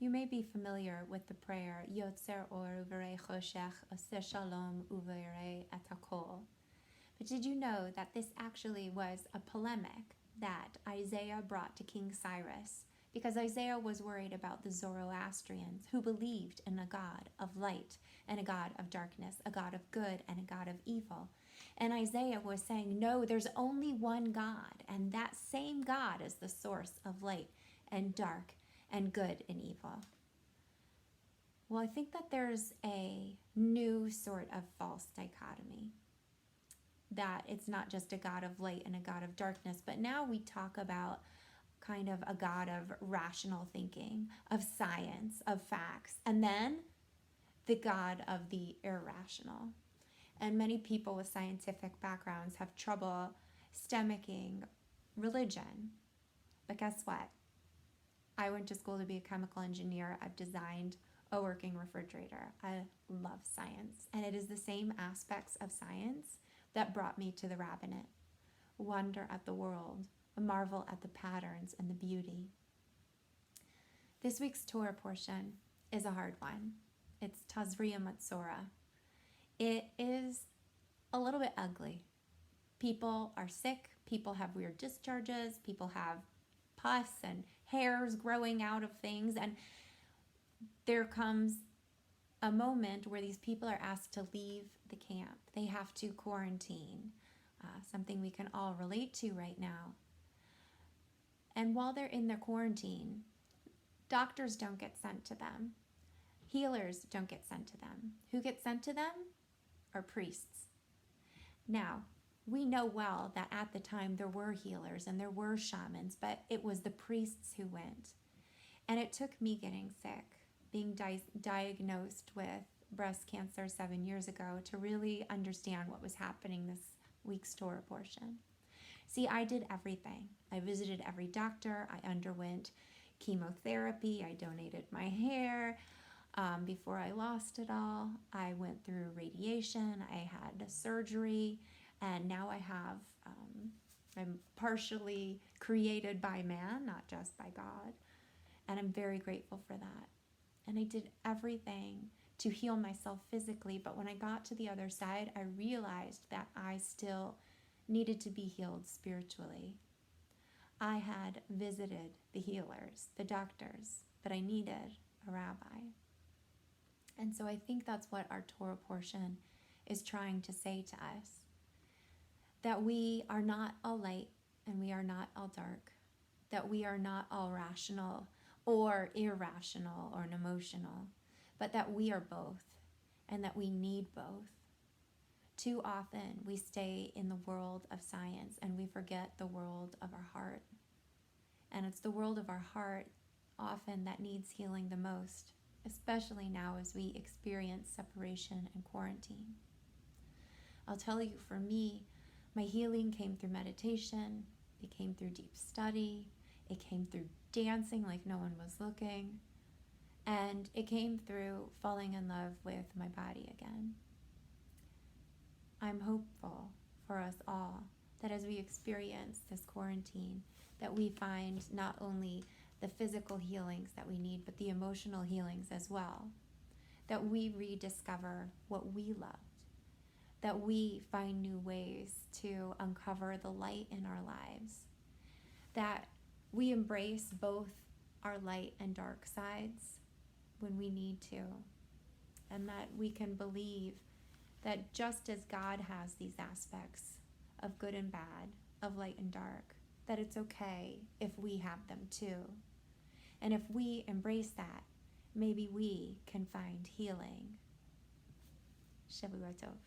You may be familiar with the prayer, Yotzer or uverei choshech, oseh shalom uverei et hakol. But did you know that this actually was a polemic that Isaiah brought to King Cyrus? Because Isaiah was worried about the Zoroastrians who believed in a God of light and a God of darkness, a God of good and a God of evil. And Isaiah was saying, no, there's only one God, and that same God is the source of light and dark and good and evil. Well, I think that there's a new sort of false dichotomy, that it's not just a God of light and a God of darkness, but now we talk about kind of a God of rational thinking, of science, of facts, and then the God of the irrational. And many people with scientific backgrounds have trouble stomaching religion. But guess what? I went to school to be a chemical engineer. I've designed a working refrigerator. I love science. And it is the same aspects of science that brought me to the rabbinate. Wonder at the world, a marvel at the patterns and the beauty. This week's Torah portion is a hard one. It's Tazria-Metzora. It is a little bit ugly. People are sick. People have weird discharges. People have pus and hairs growing out of things. And there comes a moment where these people are asked to leave the camp. They have to quarantine, something we can all relate to right now. And while they're in their quarantine, doctors don't get sent to them. Healers don't get sent to them. Who gets sent to them are priests. Now, we know well that at the time there were healers and there were shamans, but it was the priests who went. And it took me getting sick, being diagnosed with breast cancer 7 years ago, to really understand what was happening this week's Torah portion. See, I did everything. I visited every doctor. I underwent chemotherapy. I donated my hair. Before I lost it all, I went through radiation. I had surgery. And now I'm partially created by man, not just by God. And I'm very grateful for that. And I did everything to heal myself physically. But when I got to the other side, I realized that I still needed to be healed spiritually. I had visited the healers, the doctors, but I needed a rabbi. And so I think that's what our Torah portion is trying to say to us, that we are not all light and we are not all dark, that we are not all rational or irrational or emotional, but that we are both and that we need both. Too often we stay in the world of science and we forget the world of our heart. And it's the world of our heart often that needs healing the most, especially now as we experience separation and quarantine. I'll tell you, for me, my healing came through meditation, it came through deep study, it came through dancing like no one was looking, and it came through falling in love with my body again. I'm hopeful for us all that as we experience this quarantine, that we find not only the physical healings that we need, but the emotional healings as well. That we rediscover what we loved. That we find new ways to uncover the light in our lives. That we embrace both our light and dark sides when we need to. And that we can believe that just as God has these aspects of good and bad, of light and dark, that it's okay if we have them too. And if we embrace that, maybe we can find healing. Shavua Tov.